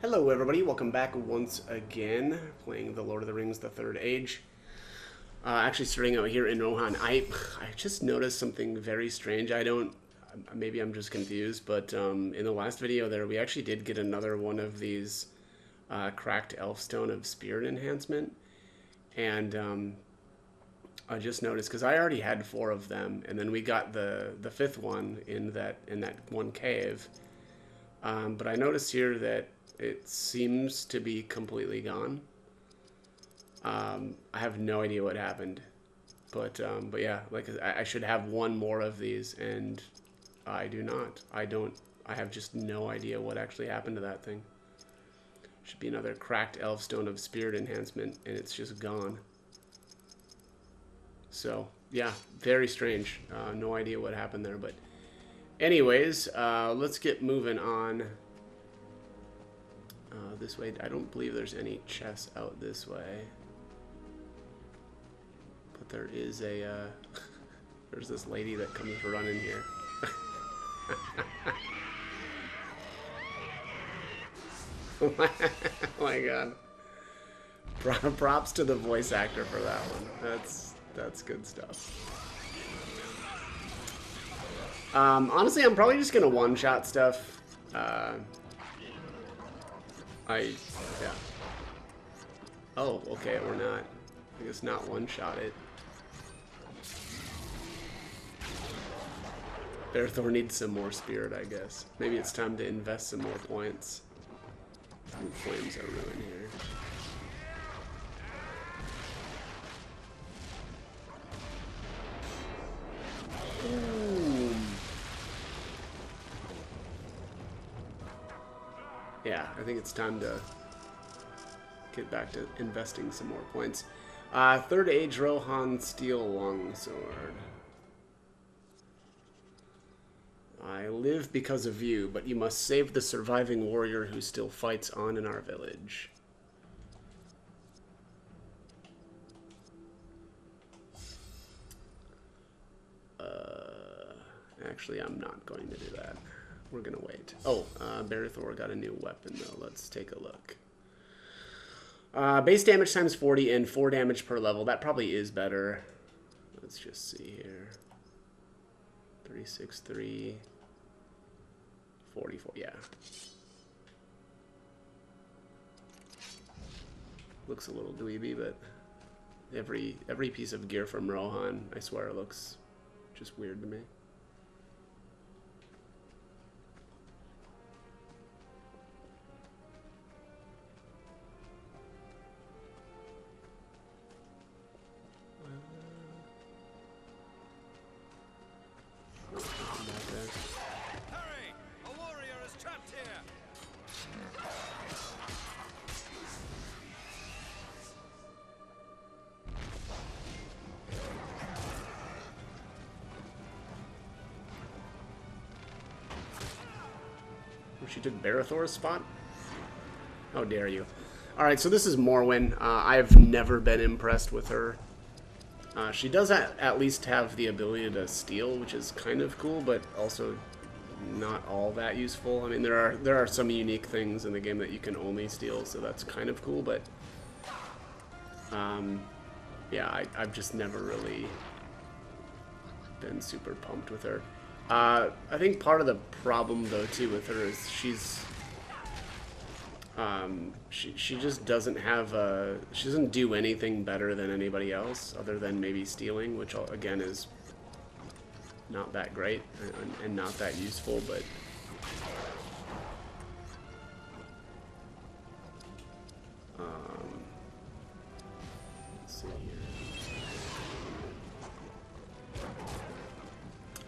Hello everybody, welcome back once again, playing The Lord of the Rings, The Third Age. Actually starting out here in Rohan, I just noticed something very strange. Maybe I'm just confused, but in the last video there we actually did get another one of these cracked Elfstone of Spirit enhancement. And I just noticed, because I already had 4 of them, and then we got the 5th one in that one cave. But I noticed here that it seems to be completely gone. I have no idea what happened, but yeah, like I should have one more of these, and I do not. I have just no idea what actually happened to that thing. Should be another cracked Elfstone of Spirit enhancement, and it's just gone. So yeah, very strange. No idea what happened there, but anyways, let's get moving on. This way, I don't believe there's any chests out this way. But there is a, there's this lady that comes running here. Oh my god. Props to the voice actor for that one. That's good stuff. Honestly, I'm probably just gonna one-shot stuff. Yeah. Oh, okay, we're not. I guess not one-shot it. Berthor needs some more spirit, I guess. Maybe it's time to invest some more points. Ooh, flames are ruined here. Ooh. Yeah, I think it's time to get back to investing some more points. Third Age Rohan Steel Longsword. I live because of you, but you must save the surviving warrior who still fights on in our village. Actually, I'm not going to do that. We're gonna wait. Oh, Berthor got a new weapon though. Let's take a look. Base damage times 40 and 4 damage per level. That probably is better. Let's just see here. 36, 3, 44. Yeah. Looks a little dweeby, but every piece of gear from Rohan, I swear, looks just weird to me. She took Berthor's spot? How dare you. Alright, so this is Morwen. I've never been impressed with her. She does at least have the ability to steal, which is kind of cool, but also not all that useful. I mean, there are some unique things in the game that you can only steal, so that's kind of cool, but yeah, I've just never really been super pumped with her. I think part of the problem though too with her is she just doesn't have she doesn't do anything better than anybody else other than maybe stealing, which again is not that great and not that useful, but let's see here.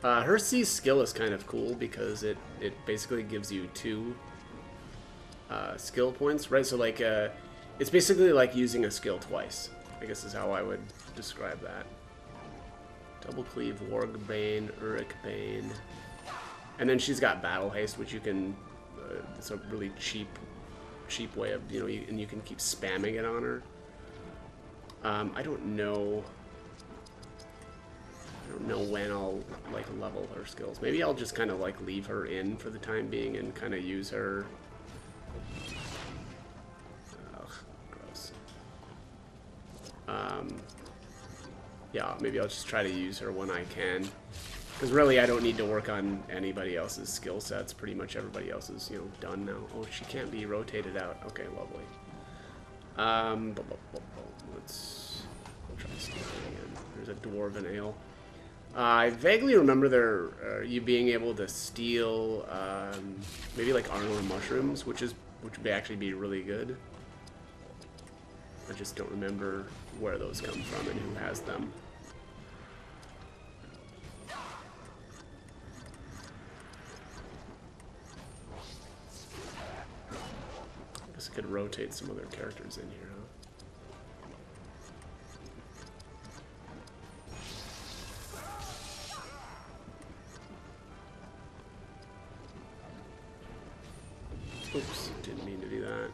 Her C skill is kind of cool because it basically gives you 2 skill points, right? So like it's basically like using a skill twice, I guess is how I would describe that. Double Cleave, Wargbane, Urukbane, and then she's got Battle Haste, which you can it's a really cheap way of, you know, and you can keep spamming it on her. I don't know when I'll like level her skills. Maybe I'll just kind of like leave her in for the time being and kind of use her Yeah, maybe I'll just try to use her when I can. Because really, I don't need to work on anybody else's skill sets. Pretty much everybody else is, you know, done now. Oh, she can't be rotated out. Okay, lovely. Let's try stealing again. There's a dwarven ale. I vaguely remember you being able to steal maybe like Arnor mushrooms, which would actually be really good. I just don't remember where those come from and who has them. I guess I could rotate some other characters in here, huh? Oops, didn't mean to do that.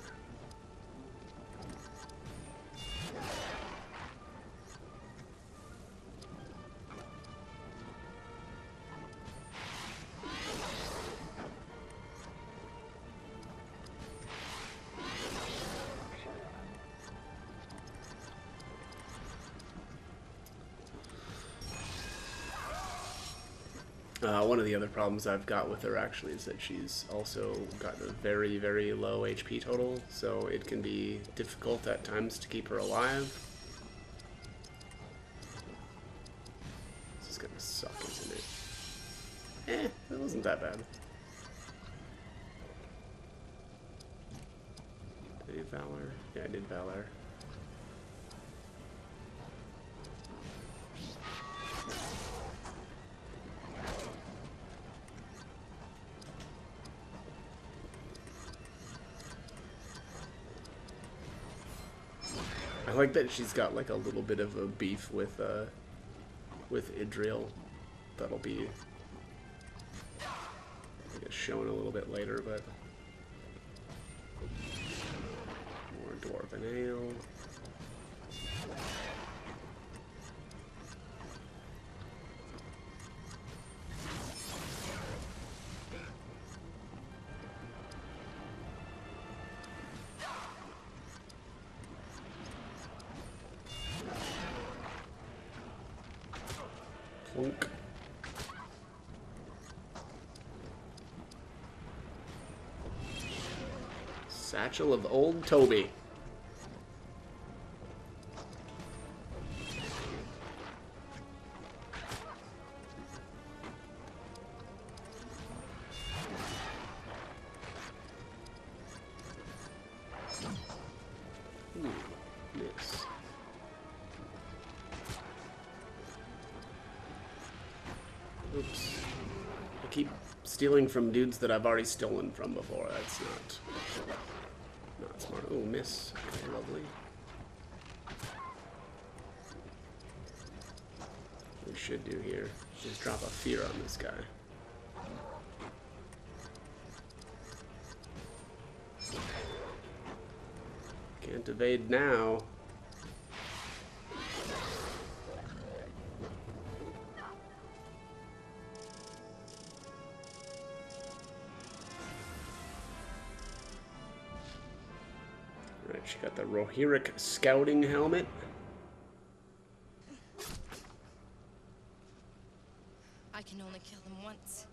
One of the other problems I've got with her actually is that she's also got a very, very low HP total, so it can be difficult at times to keep her alive. This is gonna suck, isn't it? That wasn't that bad. Did I do Valor? Yeah, I did Valor. I like that she's got like a little bit of a beef with Idril. That'll be, I guess, shown a little bit later, but more dwarven ale. Plunk. Satchel of Old Toby. Miss. Oops. I keep stealing from dudes that I've already stolen from before. That's not smart. Oh, miss. Okay, lovely. What we should do here is drop a fear on this guy. Can't evade now. Right, she got the Rohirric scouting helmet. I can only kill them once.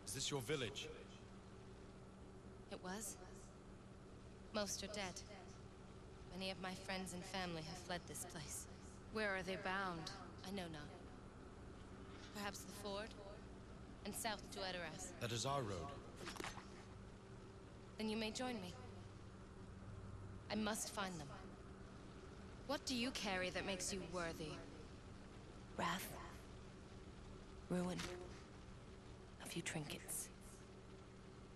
Is this your village? It was. Most are dead. Many of my friends and family have fled this place. Where are they bound? I know not. Perhaps the ford? And south to Edoras. That is our road. Then you may join me. I must find them. What do you carry that makes you worthy? Wrath. Ruin. A few trinkets.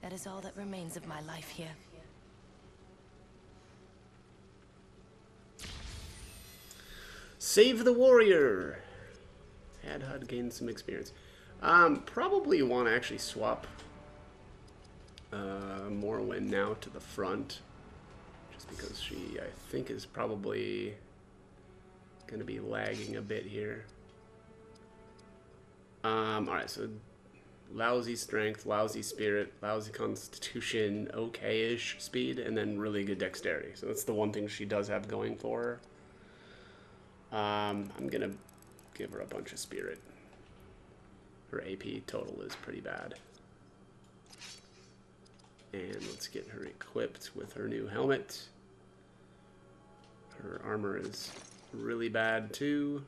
That is all that remains of my life here. Save the warrior. Had HUD gained some experience. Probably want to actually swap Morwen now to the front, just because she, I think, is probably going to be lagging a bit here. Alright, so lousy strength, lousy spirit, lousy constitution, okay-ish speed, and then really good dexterity. So that's the one thing she does have going for her. I'm gonna give her a bunch of spirit. Her AP total is pretty bad. And let's get her equipped with her new helmet. Her armor is really bad too.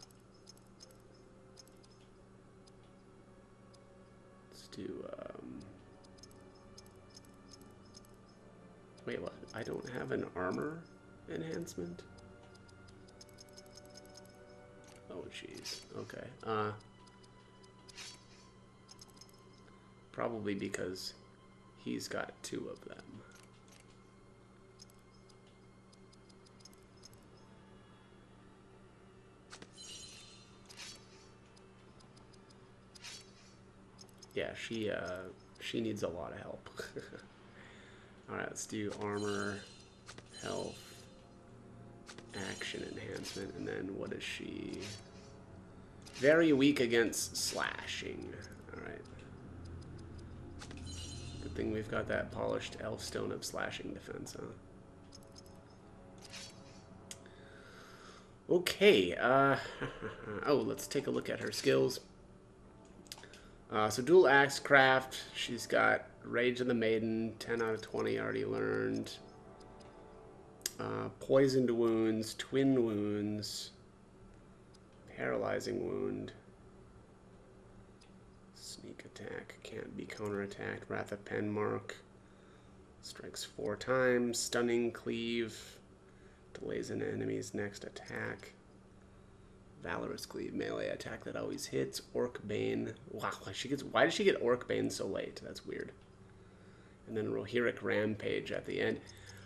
Let's do, wait, what? I don't have an armor enhancement? Oh, jeez. Okay. Probably because he's got 2 of them. Yeah, she needs a lot of help. Alright, let's do armor, health, action enhancement, and then what is she? Very weak against slashing. Alright. Good thing we've got that polished elf stone of slashing defense, huh? Okay, oh, let's take a look at her skills. So dual axe craft, she's got Rage of the Maiden, 10 out of 20 already learned. Poisoned wounds, twin wounds, paralyzing wound, sneak attack, can't be counterattacked, Wrath of Penmark, strikes 4 times, stunning cleave, delays an enemy's next attack. Valorous Cleave, melee attack that always hits. Orc Bane. Wow, why did she get Orc Bane so late? That's weird. And then Rohirric Rampage at the end.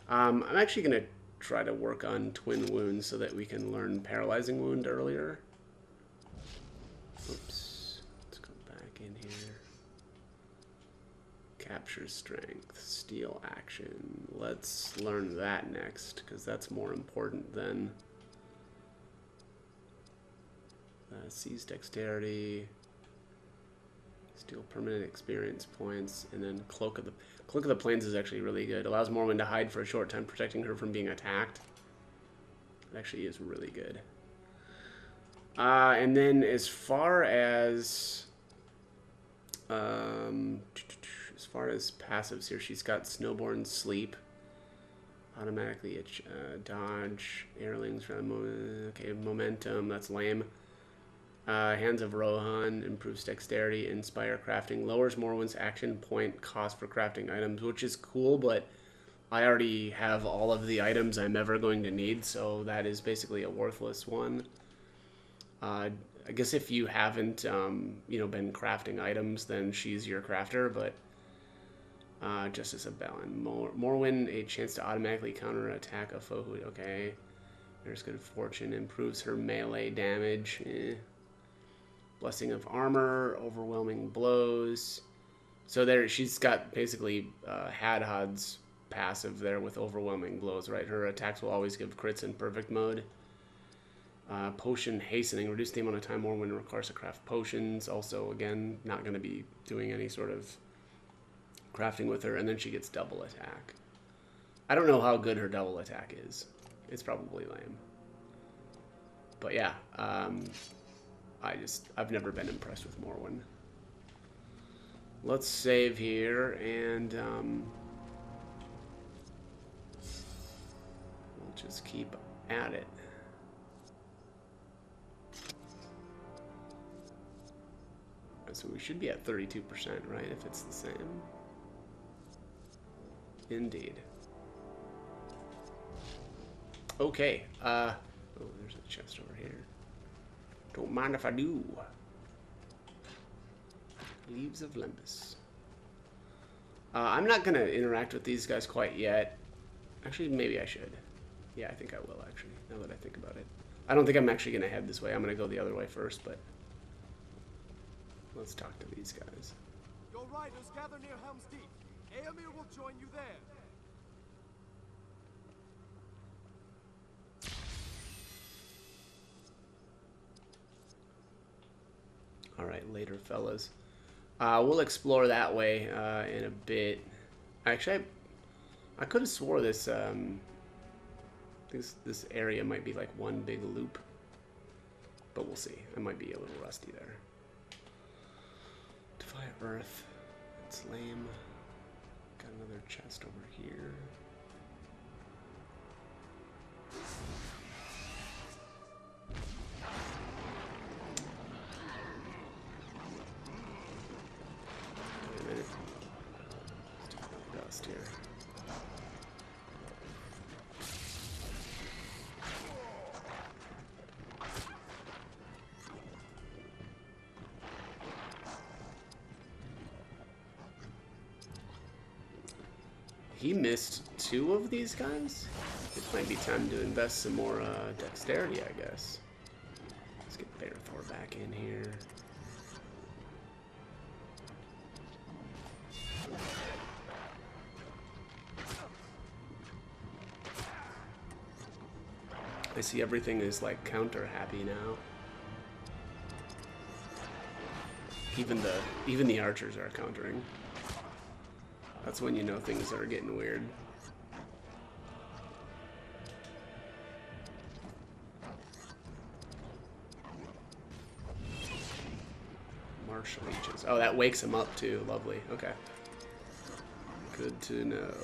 I'm actually going to try to work on Twin Wounds so that we can learn Paralyzing Wound earlier. Oops. Let's go back in here. Capture Strength. Steal Action. Let's learn that next, because that's more important than... seize dexterity, steal permanent experience points, and then Cloak of the Plains is actually really good. Allows Morwen to hide for a short time, protecting her from being attacked. It actually is really good. And then as far as passives here, she's got Snowborn Sleep. Automatically dodge, airlings, okay, momentum, that's lame. Hands of Rohan improves dexterity, inspire crafting, lowers Morwen's action point cost for crafting items, which is cool, but I already have all of the items I'm ever going to need, so that is basically a worthless one. I guess if you haven't, been crafting items, then she's your crafter, but Justice of Balin. Morwen, a chance to automatically counterattack a foe who, okay. There's Good Fortune, improves her melee damage. Blessing of Armor, Overwhelming Blows. So there, she's got basically Hadhod's passive there with Overwhelming Blows, right? Her attacks will always give crits in perfect mode. Potion Hastening, reduce the amount of time Morwen requires to craft potions. Also, again, not going to be doing any sort of crafting with her. And then she gets double attack. I don't know how good her double attack is. It's probably lame. But yeah, I've never been impressed with Morwen. Let's save here, and we'll just keep at it. So we should be at 32%, right, if it's the same? Indeed. Okay, oh, there's a chest over here. Don't mind if I do. Leaves of Limbus. I'm not going to interact with these guys quite yet. Actually, maybe I should. Yeah, I think I will, actually, now that I think about it. I don't think I'm actually going to head this way. I'm going to go the other way first, but let's talk to these guys. Your riders gather near Helm's Deep. Eomer will join you there. All right, later, fellas. We'll explore that way in a bit. Actually, I could have swore this this area might be like one big loop. but we'll see. I might be a little rusty there. Defy Earth. It's lame. Got another chest over here. Wait a minute. Let's talk about dust here. He missed 2 of these guys? It might be time to invest some more dexterity, I guess. Let's get Bearthor back in here. I see everything is like counter happy now. Even the archers are countering. That's when you know things are getting weird. Marsh leeches. Oh, that wakes him up too. Lovely. Okay. Good to know.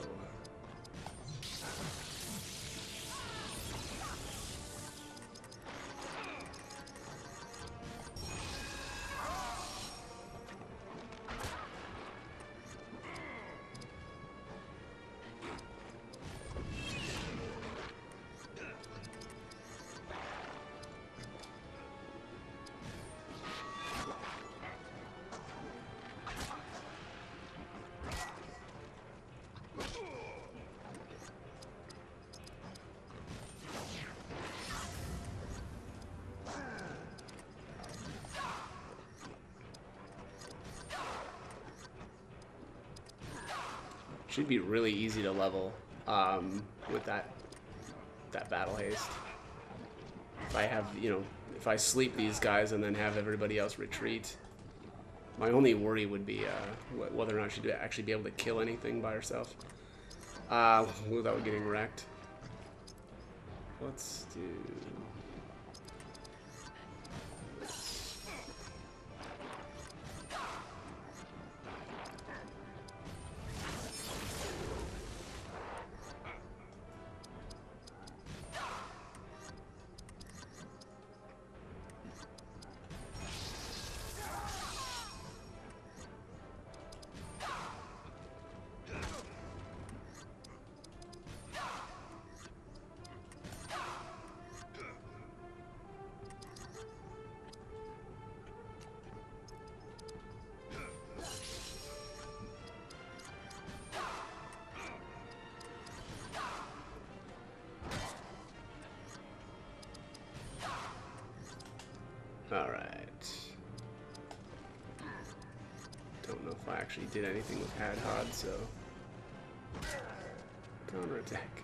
Should be really easy to level with that battle haste. If I have, you know, if I sleep these guys and then have everybody else retreat. My only worry would be whether or not she'd actually be able to kill anything by herself without getting wrecked. Let's do... Alright. Don't know if I actually did anything with Hadhod, so... Counterattack.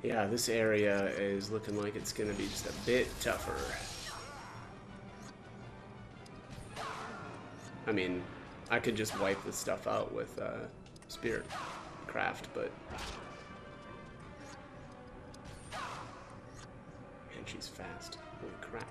Yeah, this area is looking like it's going to be just a bit tougher. I mean, I could just wipe this stuff out with Spirit Craft, but... Man, she's fast. Holy crap.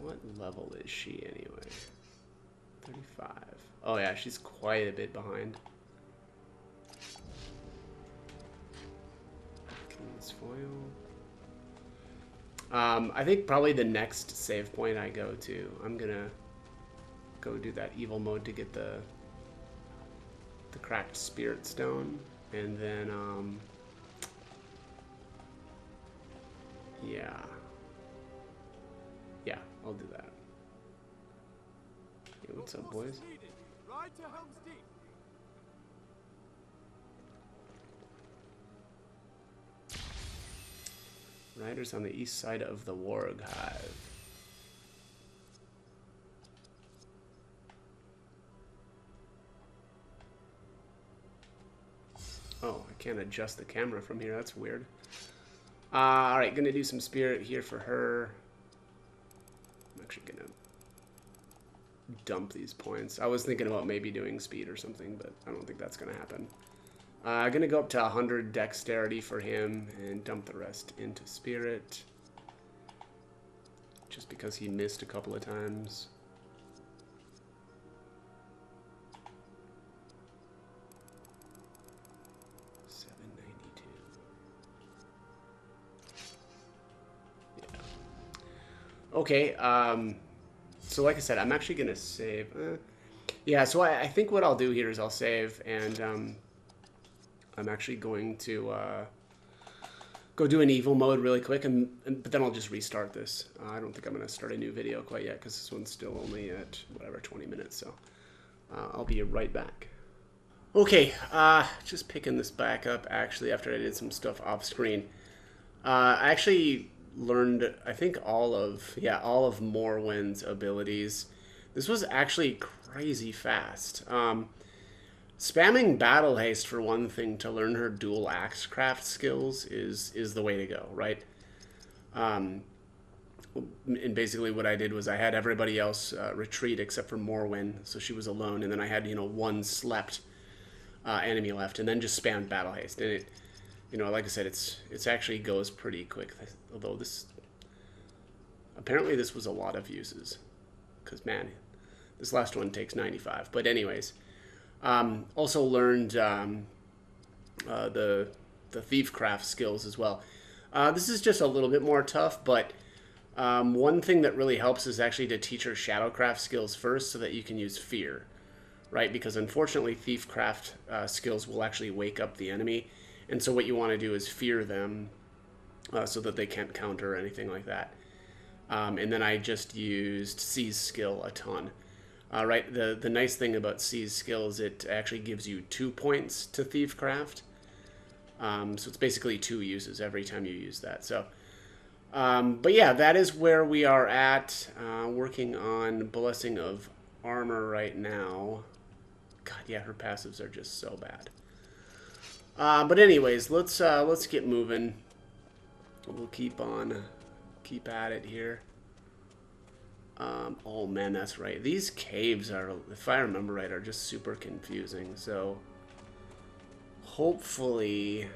What level is she anyway? 35. Oh yeah, she's quite a bit behind. King's Foil. I think probably the next save point I go to, I'm gonna go do that evil mode to get the cracked spirit stone, and then yeah, I'll do that. Hey, what's up, boys? Ride to Helm's Deep. Riders on the east side of the Warg Hive. Oh, I can't adjust the camera from here. That's weird. Alright, gonna do some spirit here for her. I'm actually gonna dump these points. I was thinking about maybe doing speed or something, but I don't think that's gonna happen. I'm gonna go up to 100 dexterity for him and dump the rest into spirit. Just because he missed a couple of times. Okay, so like I said, I'm actually going to save. Yeah, so I think what I'll do here is I'll save, and I'm actually going to go do an evil mode really quick, but then I'll just restart this. I don't think I'm going to start a new video quite yet, because this one's still only at, whatever, 20 minutes, so I'll be right back. Okay, just picking this back up, actually, after I did some stuff off screen. I actually learned, I think, all of Morwyn's abilities. This was actually crazy fast. Spamming Battle Haste, for one thing, to learn her dual axe craft skills is the way to go, right? And basically what I did was I had everybody else retreat except for Morwyn, so she was alone, and then I had, one slept enemy left, and then just spammed Battle Haste, and it, like I said, it's actually goes pretty quick. Although apparently this was a lot of uses, because man, this last one takes 95. But anyways, also learned the thiefcraft skills as well. This is just a little bit more tough, but one thing that really helps is actually to teach her shadowcraft skills first, so that you can use fear, right? Because unfortunately, thiefcraft skills will actually wake up the enemy. And so what you want to do is fear them so that they can't counter or anything like that. And then I just used C's skill a ton. Right, the nice thing about C's skill is it actually gives you 2 points to Thiefcraft. So it's basically 2 uses every time you use that. So, but yeah, that is where we are at, working on Blessing of Armor right now. God, yeah, her passives are just so bad. But anyways, let's get moving. We'll keep at it here. Oh man, that's right. These caves are, if I remember right, are just super confusing. So hopefully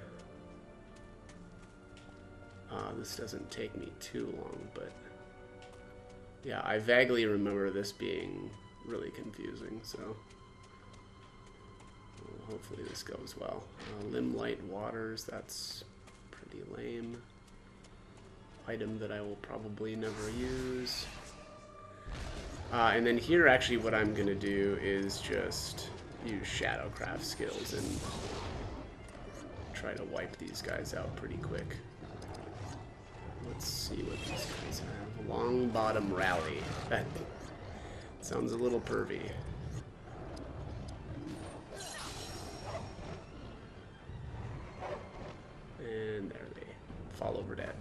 this doesn't take me too long. But yeah, I vaguely remember this being really confusing. So. Hopefully this goes well. Limelight Waters, that's pretty lame. Item that I will probably never use. And then here, actually, what I'm going to do is just use Shadowcraft skills and try to wipe these guys out pretty quick. Let's see what these guys have. Long Bottom Rally. That sounds a little pervy. And there they fall over dead.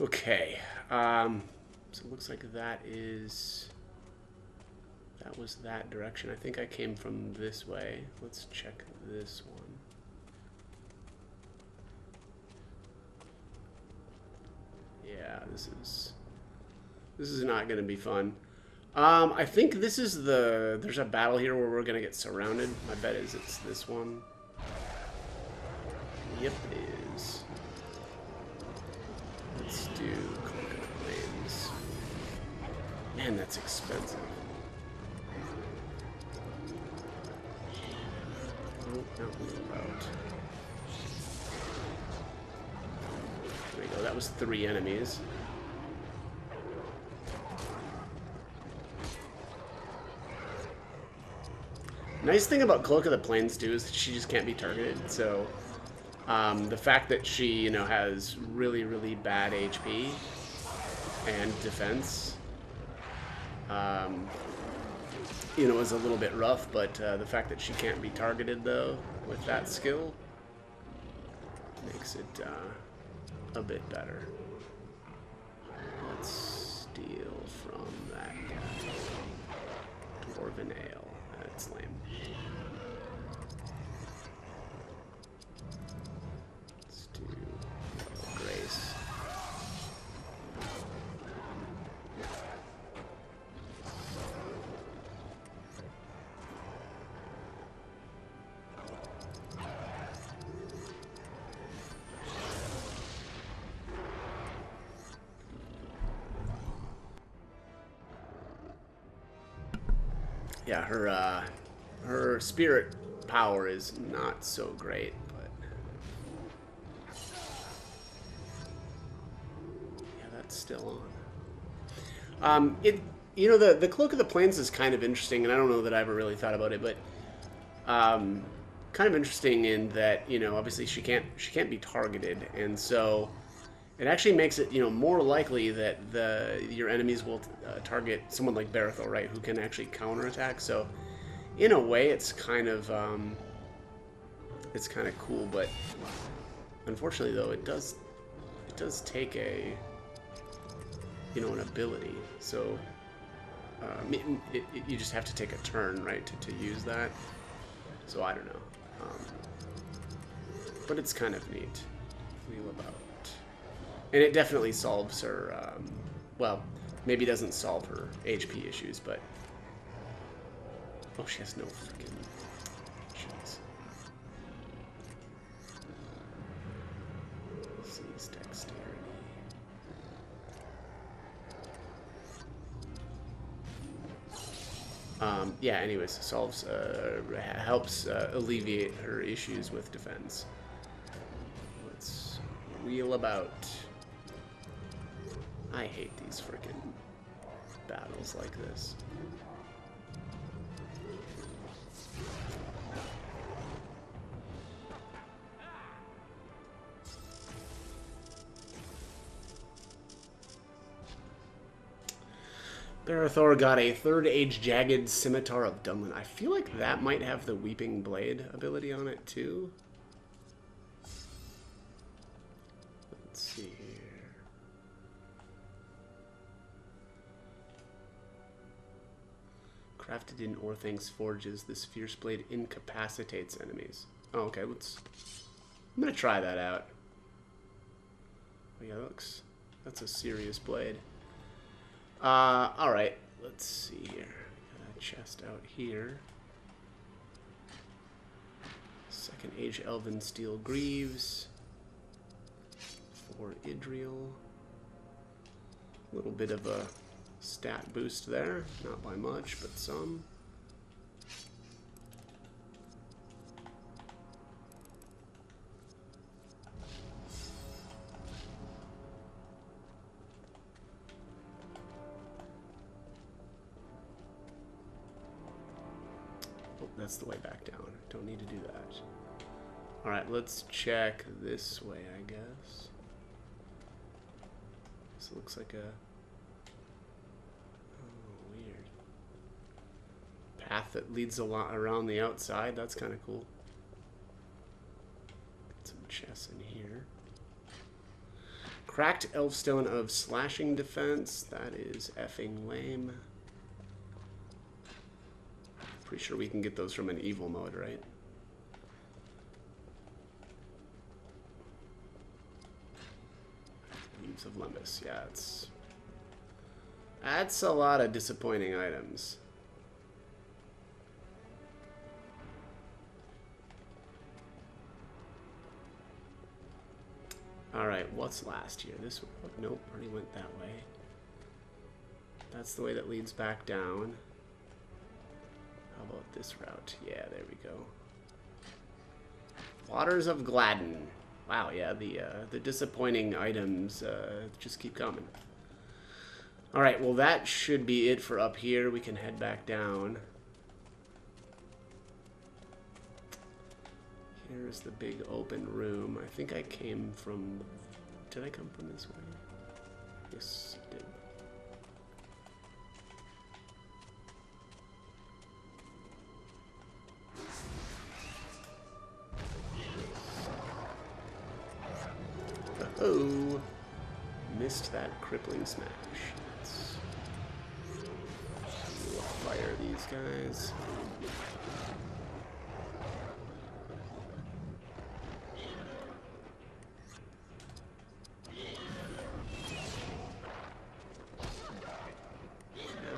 Okay, so it looks like that was that direction. I think I came from this way. Let's check this one. Yeah, this is not going to be fun. I think this is there's a battle here where we're going to get surrounded. My bet is it's this one. Yep, it is. Let's do Coconut Plains. Man, that's expensive. No, about. There we go. That was 3 enemies. Nice thing about Cloak of the Plains too is that she just can't be targeted. So the fact that she, you know, has really, really bad HP and defense, you know, is a little bit rough. But the fact that she can't be targeted though with that skill makes it a bit better. Let's steal from that guy. Dwarven Ale. That's lame. Let's do Grace. Yeah, her spirit power is not so great, but yeah, that's still on. You know, the Cloak of the Plains is kind of interesting, and I don't know that I ever really thought about it, but kind of interesting in that, you know, obviously she can't be targeted, and so it actually makes it, you know, more likely that your enemies will target someone like Barathor, right, who can actually counterattack. So, in a way, it's kind of cool. But unfortunately, though, it does take a, you know, an ability. So you just have to take a turn, right, to use that. So I don't know, but it's kind of neat. Wheel about. And it definitely solves her, well, maybe doesn't solve her HP issues, but... Oh, she has no freaking... Jeez. Seize dexterity. Yeah, anyways, solves, helps alleviate her issues with defense. Let's wheel about. I hate these freaking battles like this. Barathor got a 3rd Age Jagged Scimitar of Dunlin. I feel like that might have the Weeping Blade ability on it too. Let's see here. Crafted in Orthancs forges, this fierce blade incapacitates enemies. Oh, okay, I'm gonna try that out. Oh yeah, that's a serious blade. Alright, let's see here. Got a chest out here. 2nd Age Elven Steel Greaves. For Idriel. A little bit of a stat boost there, not by much, but some. Oh, that's the way back down. Don't need to do that. Alright, let's check this way, I guess. This looks like a... path that leads a lot around the outside. That's kind of cool. Got some chests in here. Cracked Elfstone of Slashing Defense. That is effing lame. Pretty sure we can get those from an evil mode, right? Leaves of Limbus. Yeah, that's a lot of disappointing items. Alright, what's last here? This one? Oh, nope, already went that way. That's the way that leads back down. How about this route? Yeah, there we go. Waters of Gladden. Wow, yeah, the disappointing items just keep coming. Alright, well that should be it for up here. We can head back down. Here's the big open room. I think I came from... Did I come from this way? Yes, I did. Oh, missed that crippling smash. Let's fire these guys.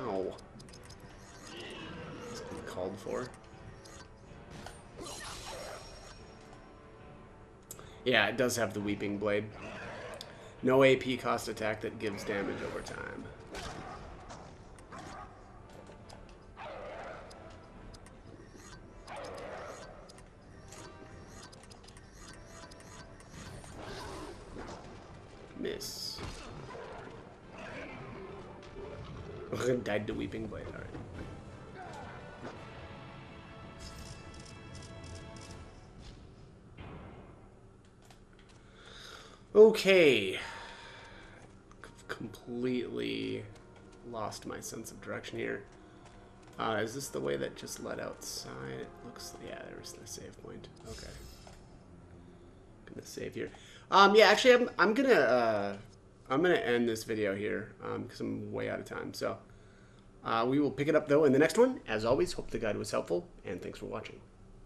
Ow. That's uncalled for. Yeah, it does have the Weeping Blade. No AP cost attack that gives damage over time. Miss. Died to Weeping Blade, alright. Okay. Completely lost my sense of direction here. Is this the way that just led outside? It looks, yeah, there's the save point. Okay. Gonna save here. Yeah, actually, I'm gonna end this video here because I'm way out of time. So we will pick it up though in the next one. As always, hope the guide was helpful, and thanks for watching.